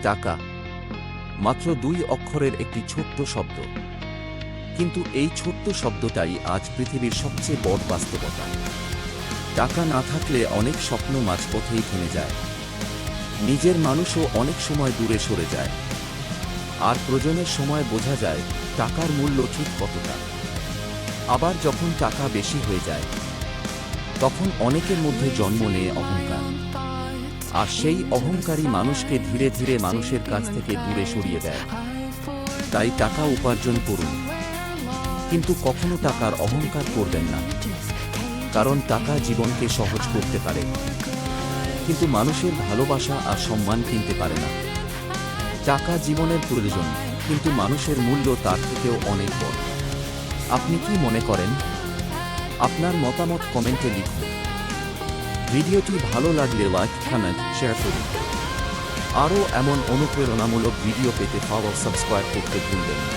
টাকা মাত্র 2 অক্ষরের একটি ছোট্ট শব্দ, কিন্তু এই ছোট্ট শব্দটাই আজ পৃথিবীর সবচেয়ে বড় বাস্তবতা। টাকা না থাকলে অনেক স্বপ্ন মাঝপথেই থেমে যায়, নিজের মানুষও অনেক সময় দূরে সরে যায়, আর প্রয়োজনের সময় বোঝা যায় টাকার মূল্য ঠিক কতটা। আবার যখন টাকা বেশি হয়ে যায়, তখন অনেকের মধ্যে জন্ম নেয় অহংকার, আর সেই অহংকারী মানুষকে ধীরে ধীরে মানুষের কাছ থেকে দূরে সরিয়ে দেয়। তাই টাকা উপার্জন করুন, কিন্তু কখনো টাকার অহংকার করবেন না, কারণ টাকা জীবনকে সহজ করতে পারে, কিন্তু মানুষের ভালোবাসা আর সম্মান কিনতে পারে না। টাকা জীবনের প্রয়োজন, কিন্তু মানুষের মূল্য তার থেকেও অনেক বড়। আপনি কি মনে করেন? আপনার মতামত কমেন্টে লিখুন। ভিডিওটি ভালো লাগলে লাইক, কমেন্ট, শেয়ার করুন। আরও এমন অনুপ্রেরণামূলক ভিডিও পেতে সাবস্ক্রাইব করতে ভুলবেন না।